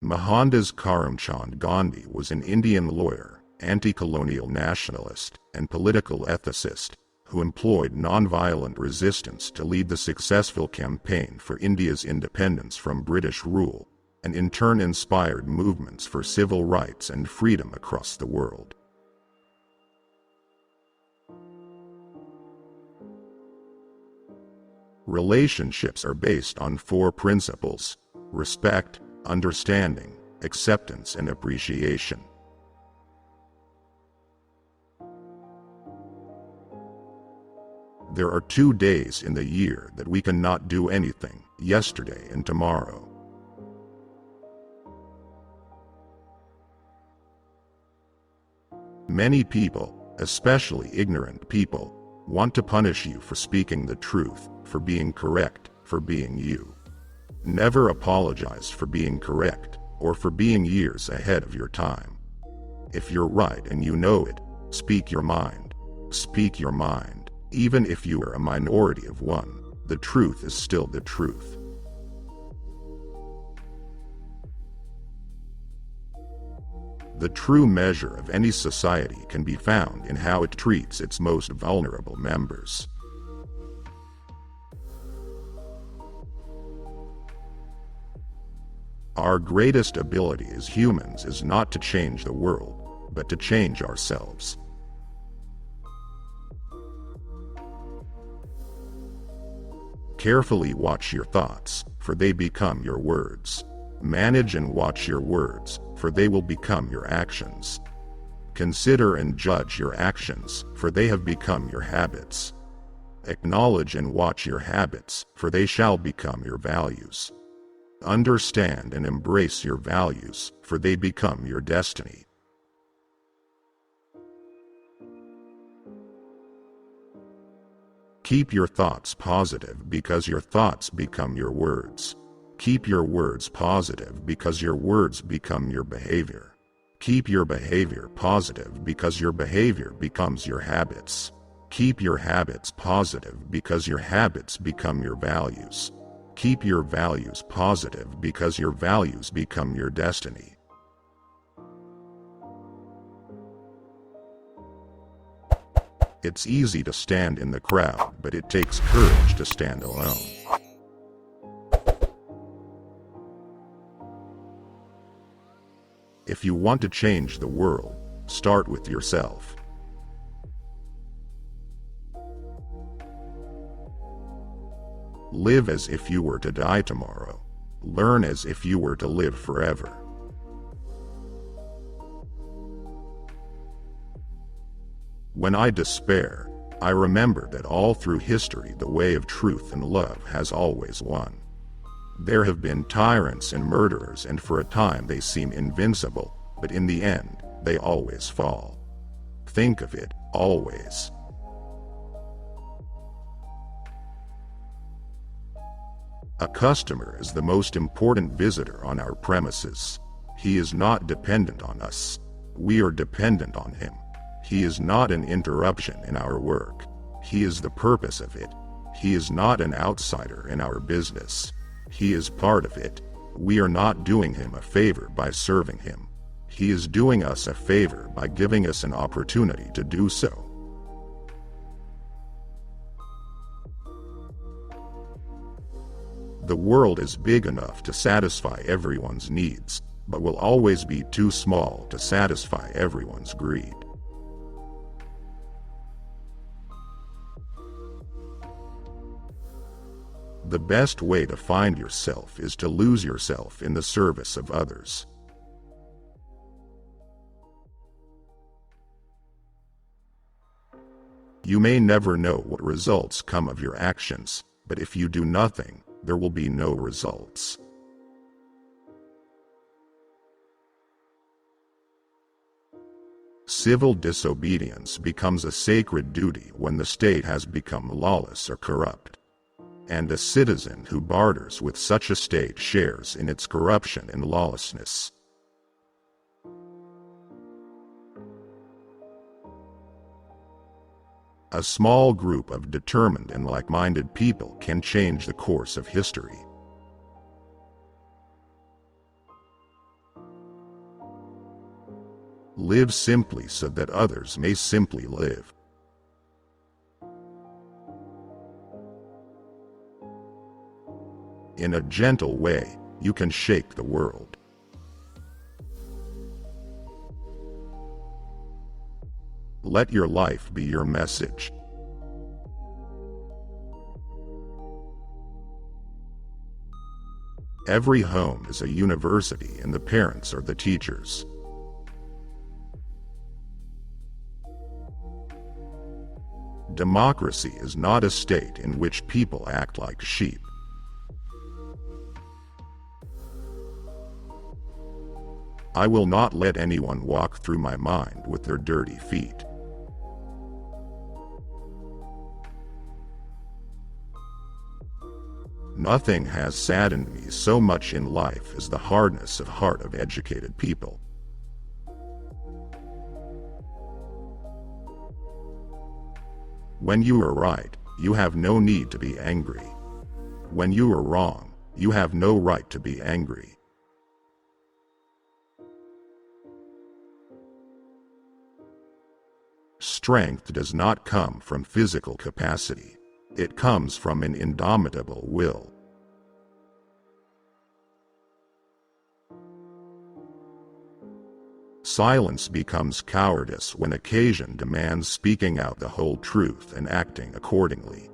Mohandas Karamchand Gandhi was an Indian lawyer, anti-colonial nationalist, and political ethicist, who employed nonviolent resistance to lead the successful campaign for India's independence from British rule, and in turn inspired movements for civil rights and freedom across the world. Relationships are based on four principles: respect, understanding, acceptance, and appreciation. There are 2 days in the year that we cannot do anything: yesterday and tomorrow. Many people, especially ignorant people, want to punish you for speaking the truth, for being correct, for being you. Never apologize for being correct, or for being years ahead of your time. If you're right and you know it, speak your mind. Speak your mind. Even if you are a minority of one, the truth is still the truth. The true measure of any society can be found in how it treats its most vulnerable members. Our greatest ability as humans is not to change the world, but to change ourselves. Carefully watch your thoughts, for they become your words. Manage and watch your words, for they will become your actions. Consider and judge your actions, for they have become your habits. Acknowledge and watch your habits, for they shall become your values. Understand and embrace your values, for they become your destiny. Keep your thoughts positive, because your thoughts become your words. Keep your words positive, because your words become your behavior. Keep your behavior positive, because your behavior becomes your habits. Keep your habits positive, because your habits become your values. Keep your values positive, because your values become your destiny. It's easy to stand in the crowd, but it takes courage to stand alone. If you want to change the world, start with yourself. Live as if you were to die tomorrow. Learn as if you were to live forever. When I despair, I remember that all through history the way of truth and love has always won. There have been tyrants and murderers, and for a time they seem invincible, but in the end, they always fall. Think of it, always. A customer is the most important visitor on our premises. He is not dependent on us. We are dependent on him. He is not an interruption in our work. He is the purpose of it. He is not an outsider in our business. He is part of it. We are not doing him a favor by serving him. He is doing us a favor by giving us an opportunity to do so. The world is big enough to satisfy everyone's needs, but will always be too small to satisfy everyone's greed. The best way to find yourself is to lose yourself in the service of others. You may never know what results come of your actions, but if you do nothing, there will be no results. Civil disobedience becomes a sacred duty when the state has become lawless or corrupt. And a citizen who barters with such a state shares in its corruption and lawlessness. A small group of determined and like-minded people can change the course of history. Live simply so that others may simply live. In a gentle way, you can shake the world. Let your life be your message. Every home is a university, and the parents are the teachers. Democracy is not a state in which people act like sheep. I will not let anyone walk through my mind with their dirty feet. Nothing has saddened me so much in life as the hardness of heart of educated people. When you are right, you have no need to be angry. When you are wrong, you have no right to be angry. Strength does not come from physical capacity. It comes from an indomitable will. Silence becomes cowardice when occasion demands speaking out the whole truth and acting accordingly.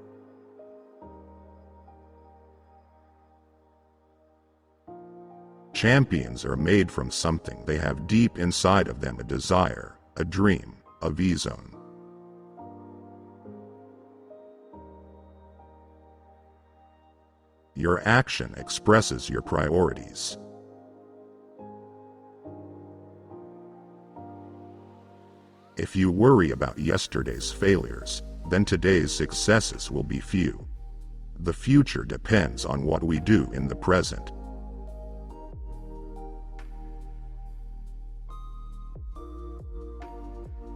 Champions are made from something they have deep inside of them: a desire, a dream, a vision. Your action expresses your priorities. If you worry about yesterday's failures, then today's successes will be few. The future depends on what we do in the present.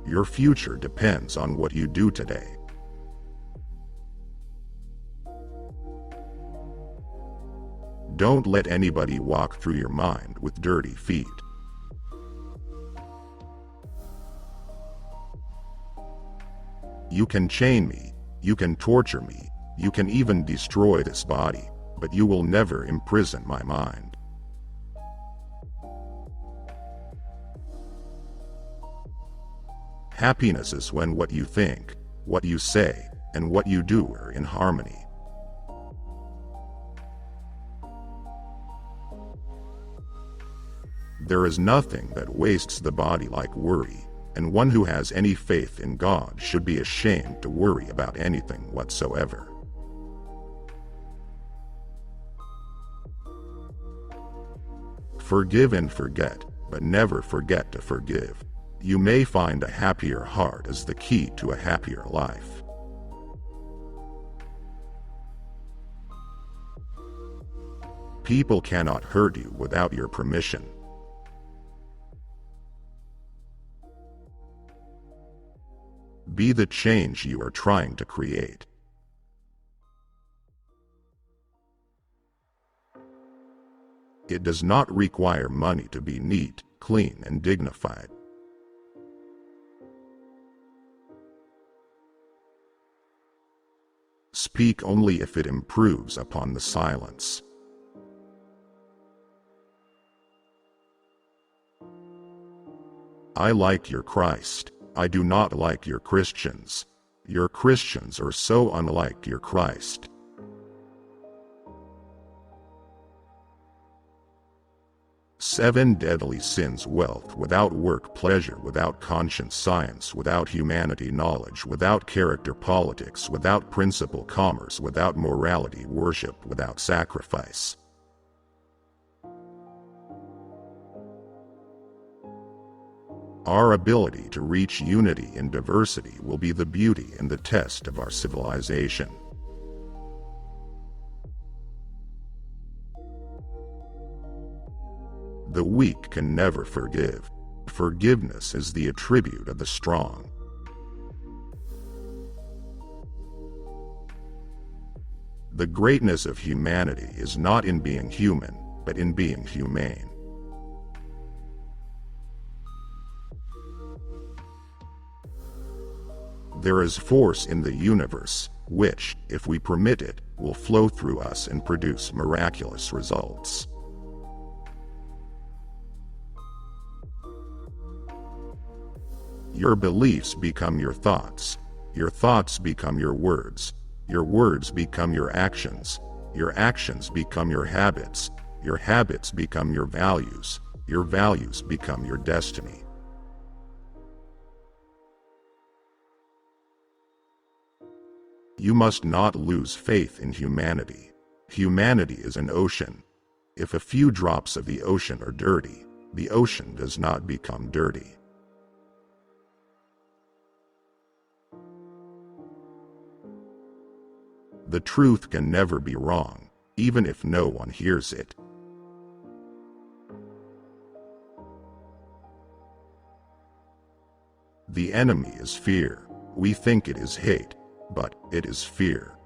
Your future depends on what you do today. Don't let anybody walk through your mind with dirty feet. You can chain me, you can torture me, you can even destroy this body, but you will never imprison my mind. Happiness is when what you think, what you say, and what you do are in harmony. There is nothing that wastes the body like worry, and one who has any faith in God should be ashamed to worry about anything whatsoever. Forgive and forget, but never forget to forgive. You may find a happier heart is the key to a happier life. People cannot hurt you without your permission. Be the change you are trying to create. It does not require money to be neat, clean, and dignified. Speak only if it improves upon the silence. I like your Christ. I do not like your Christians. Your Christians are so unlike your Christ. Seven deadly sins: wealth without work, pleasure without conscience, science without humanity, knowledge without character, politics without principle, commerce without morality, worship without sacrifice. Our ability to reach unity in diversity will be the beauty and the test of our civilization. The weak can never forgive. Forgiveness is the attribute of the strong. The greatness of humanity is not in being human, but in being humane. There is force in the universe, which, if we permit it, will flow through us and produce miraculous results. Your beliefs become your thoughts become your words become your actions become your habits become your values become your destiny. You must not lose faith in humanity. Humanity is an ocean. If a few drops of the ocean are dirty, the ocean does not become dirty. The truth can never be wrong, even if no one hears it. The enemy is fear. We think it is hate, but it is fear.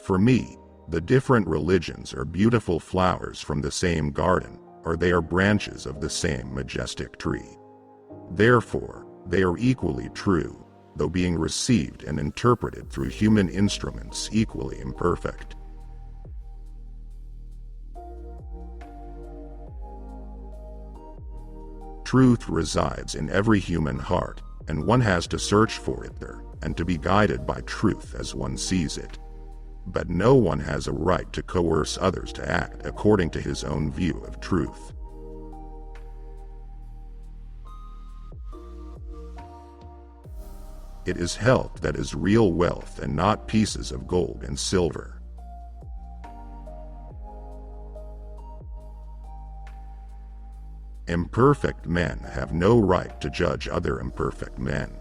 For me, the different religions are beautiful flowers from the same garden, or they are branches of the same majestic tree. Therefore, they are equally true, though being received and interpreted through human instruments equally imperfect. Truth resides in every human heart, and one has to search for it there, and to be guided by truth as one sees it. But no one has a right to coerce others to act according to his own view of truth. It is health that is real wealth and not pieces of gold and silver. Imperfect men have no right to judge other imperfect men.